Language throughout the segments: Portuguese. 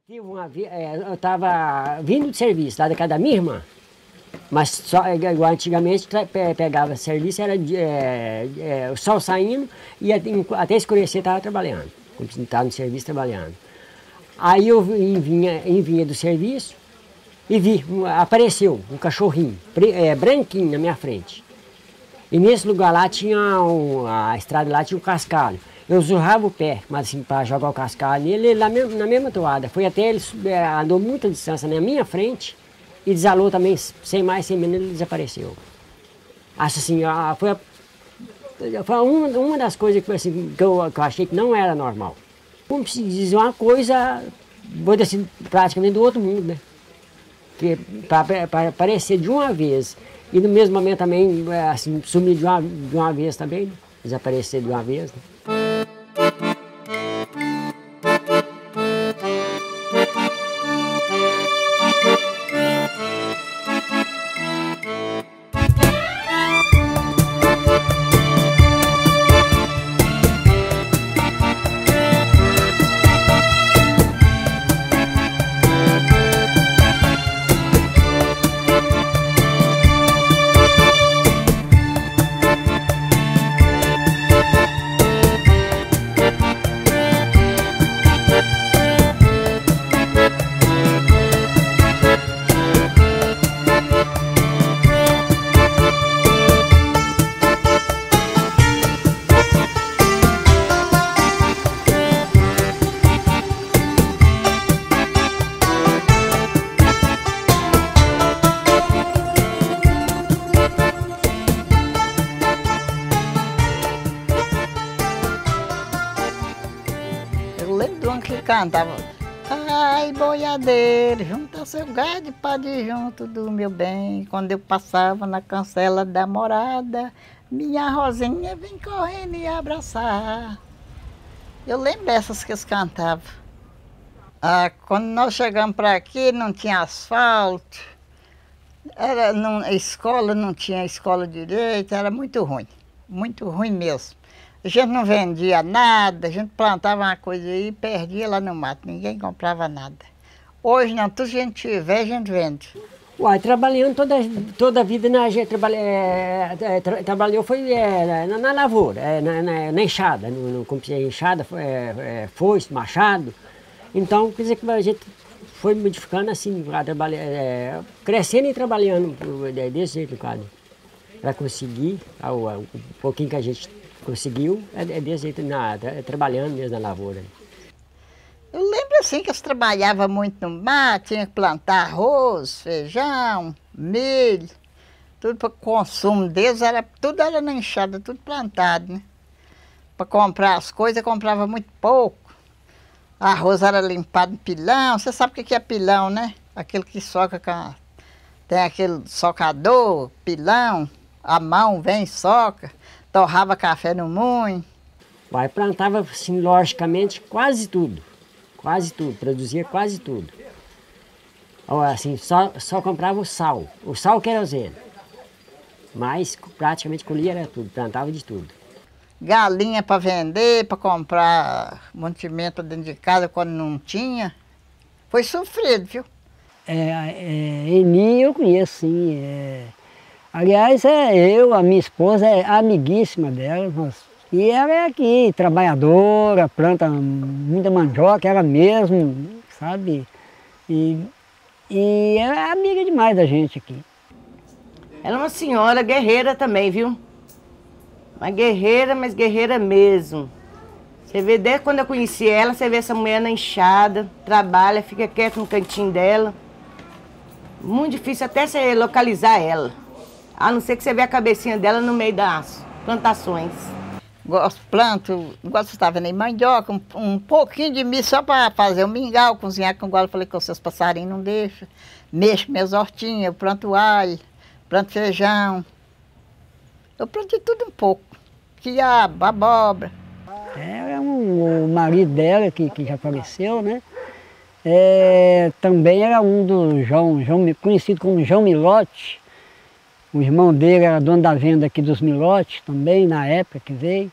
Teve uma vez, eu estava vindo de serviço lá da casa da minha irmã, mas só, igual antigamente pegava serviço, era o sol saindo e até escurecer estava trabalhando, estava no serviço trabalhando. Aí eu vinha do serviço e vi, apareceu um cachorrinho branquinho na minha frente. E nesse lugar lá tinha a estrada lá tinha um cascalho. Eu zurrava o pé, mas assim, para jogar o cascalho nele, ele na mesma toada. Foi até ele andou muita distância na minha frente e desalou também, sem mais, sem menos, ele desapareceu. Acho assim, foi uma das coisas que eu achei que não era normal. Como se diz, uma coisa, vou dizer, praticamente do outro mundo, né? Para aparecer de uma vez e no mesmo momento também assim, sumir de uma vez também, né? Desaparecer de uma vez. Né? Eu lembro de uma que cantava: ai, boiadeiro, junta seu gado e pode junto do meu bem. Quando eu passava na cancela da morada, minha Rosinha vem correndo e abraçar. Eu lembro dessas que eles cantavam. Quando nós chegamos para aqui, não tinha asfalto, a escola não tinha escola direito, era muito ruim mesmo. A gente não vendia nada, a gente plantava uma coisa aí e perdia lá no mato, ninguém comprava nada. Hoje não, tudo que a gente tiver, a gente vende. Uai, trabalhando toda a vida, a gente trabalhou foi na lavoura, na enxada, enxada, foice, machado. Então, quer dizer que a gente foi modificando assim, crescendo e trabalhando desse jeito, cara, para conseguir o pouquinho que a gente conseguiu, desse jeito, trabalhando mesmo na lavoura. Eu lembro assim que eles trabalhavam muito no mato, tinha que plantar arroz, feijão, milho, tudo para o consumo deles, tudo era na enxada, tudo plantado, né? Para comprar as coisas, comprava muito pouco. Arroz era limpado em pilão, você sabe o que é pilão, né? Aquele que soca tem aquele socador, pilão, a mão vem e soca, torrava café no moinho. Vai, plantava, assim, logicamente, quase tudo, produzia quase tudo. Assim, só comprava o sal querosene, mas praticamente colhia era tudo, plantava de tudo. Galinha para vender, para comprar mantimento dentro de casa quando não tinha. Foi sofrido, viu? Eni eu conheço, sim. Aliás, a minha esposa é amiguíssima dela. E ela é aqui, trabalhadora, planta muita mandioca, ela mesmo, sabe? E ela é amiga demais da gente aqui. Ela é uma senhora guerreira também, viu? Uma guerreira, mas guerreira mesmo. Você vê, desde quando eu conheci ela, você vê essa mulher na enxada, trabalha, fica quieta no cantinho dela. Muito difícil até você localizar ela. A não ser que você vê a cabecinha dela no meio das plantações. Planto, igual você está vendo aí, mandioca, um pouquinho de milho só para fazer um mingau, cozinhar com igual eu falei que os seus passarinhos não deixam. Mexo minhas hortinhas, eu planto alho, planto feijão. Eu plantei tudo um pouco, quiabo, abóbora. O marido dela, que já faleceu, né? Também era um do João, conhecido como João Milote. O irmão dele era dono da venda aqui dos Milotes também, na época que veio.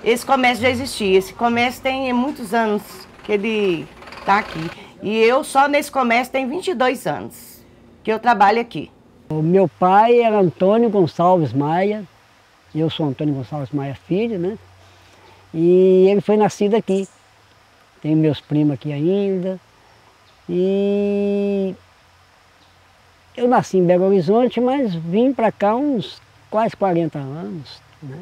Esse comércio já existia, esse comércio tem muitos anos que ele está aqui. E eu só nesse comércio tenho 22 anos que eu trabalho aqui. O meu pai era Antônio Gonçalves Maia, eu sou Antônio Gonçalves Maia filho, né? E ele foi nascido aqui. Tenho meus primos aqui ainda. E eu nasci em Belo Horizonte, mas vim para cá uns quase 40 anos, né?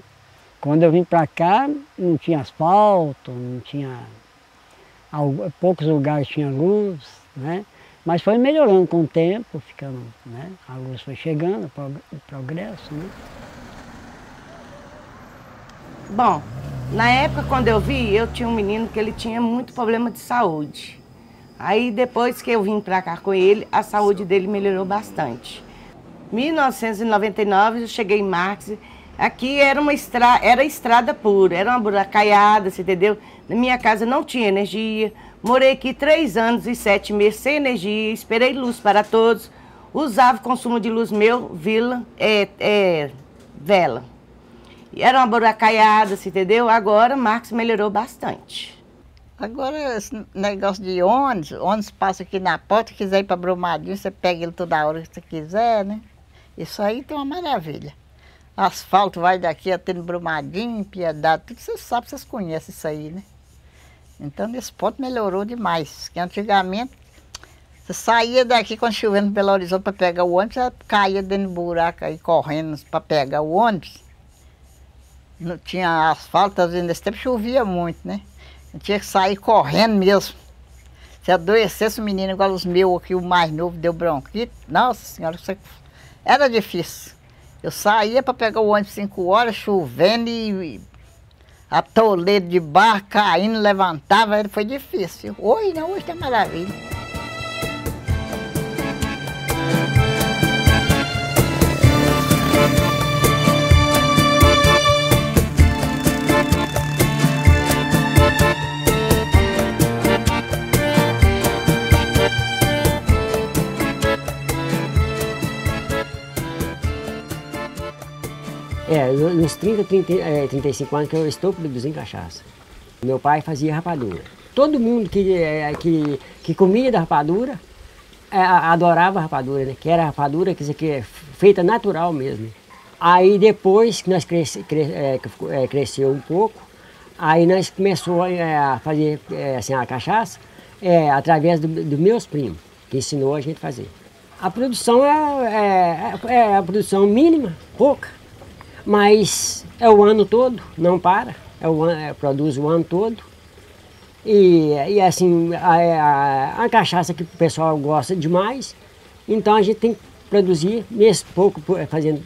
Quando eu vim para cá, não tinha asfalto, não tinha... poucos lugares tinha luz, né? Mas foi melhorando com o tempo, ficando, né? A luz foi chegando, o progresso, né? Bom, na época quando eu vi, eu tinha um menino que ele tinha muito problema de saúde. Aí depois que eu vim para cá com ele, a saúde dele melhorou bastante. Em 1999 eu cheguei em Marques. Aqui era era estrada pura, era uma buracaiada, você entendeu? Na minha casa não tinha energia. Morei aqui 3 anos e 7 meses sem energia, esperei luz para todos. Usava o consumo de luz meu, vela. E era uma buracaiada, você entendeu? Agora Marques melhorou bastante. Agora, esse negócio de ônibus passa aqui na porta, quiser ir para Brumadinho, você pega ele toda hora que você quiser, né? Isso aí tem uma maravilha. Asfalto vai daqui até no Brumadinho, Piedade, tudo vocês sabem, vocês conhecem isso aí, né? Então, nesse ponto melhorou demais, porque antigamente, você saía daqui quando chovendo no Belo Horizonte para pegar o ônibus, você caía dentro do buraco aí, correndo para pegar o ônibus. Não tinha asfalto, às vezes nesse tempo chovia muito, né? Eu tinha que sair correndo mesmo. Se adoecesse o menino igual os meus aqui, o mais novo deu bronquite, nossa senhora, era difícil. Eu saía para pegar o ônibus 5 horas, chovendo e atoleiro de barro, caindo, levantava, foi difícil. Hoje não, hoje tá maravilha. Nos 35 anos que eu estou produzindo cachaça. Meu pai fazia rapadura. Todo mundo que comia da rapadura, adorava a rapadura, né? Que era rapadura, quer dizer, que é feita natural mesmo. Aí depois que nós cresceu um pouco, aí nós começamos a fazer assim, a cachaça através dos meus primos, que ensinou a gente a fazer. A produção é a produção mínima, pouca. Mas é o ano todo, não para, produz o ano todo. E assim, a cachaça que o pessoal gosta demais, então a gente tem que produzir mesmo pouco, fazendo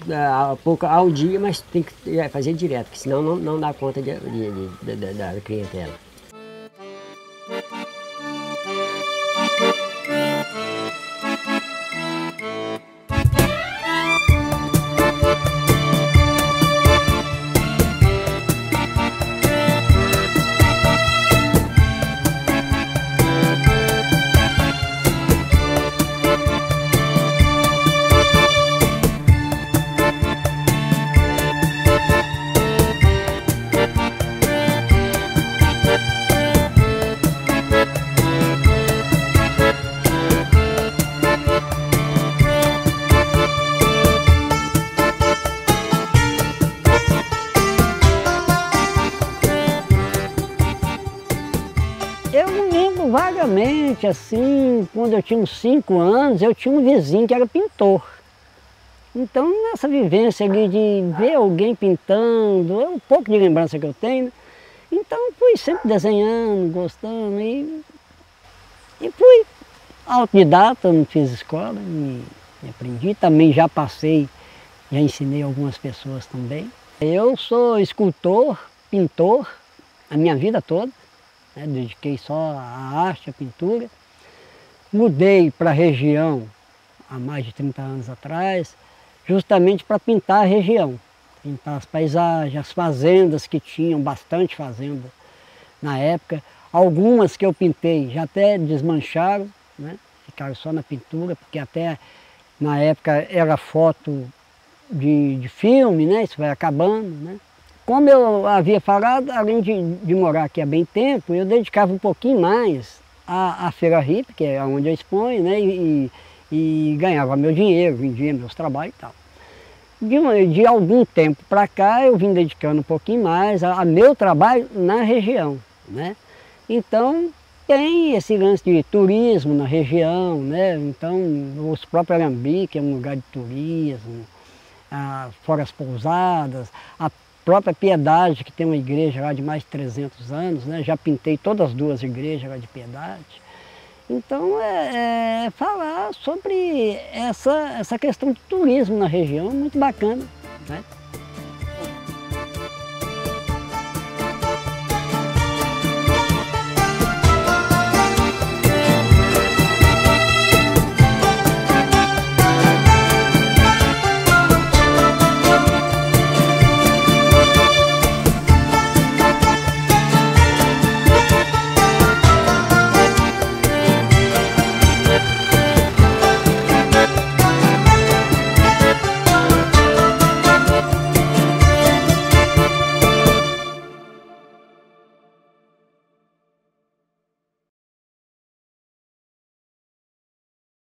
pouco ao dia, mas tem que fazer direto, porque senão não dá conta da clientela. Eu me lembro vagamente, assim, quando eu tinha uns 5 anos, eu tinha um vizinho que era pintor. Então, nessa vivência ali de ver alguém pintando, é um pouco de lembrança que eu tenho, então fui sempre desenhando, gostando, e fui autodidata, não fiz escola, e aprendi. Também já ensinei algumas pessoas também. Eu sou escultor, pintor, a minha vida toda. Dediquei só à arte, à pintura. Mudei para a região há mais de 30 anos atrás, justamente para pintar a região, pintar as paisagens, as fazendas que tinham, bastante fazenda na época. Algumas que eu pintei já até desmancharam, né? Ficaram só na pintura, porque até na época era foto de filme, né? Isso vai acabando, né? Como eu havia falado, além de morar aqui há bem tempo, eu dedicava um pouquinho mais a Feira Hippie, que é onde eu exponho, né? E ganhava meu dinheiro, vendia meus trabalhos e tal. De algum tempo para cá eu vim dedicando um pouquinho mais a meu trabalho na região, né? Então tem esse lance de turismo na região, né? Então os próprios Arambi, que é um lugar de turismo, fora as pousadas, a própria Piedade, que tem uma igreja lá de mais de 300 anos, né? Já pintei todas as duas igrejas lá de Piedade. Então é falar sobre essa questão de turismo na região, muito bacana, né?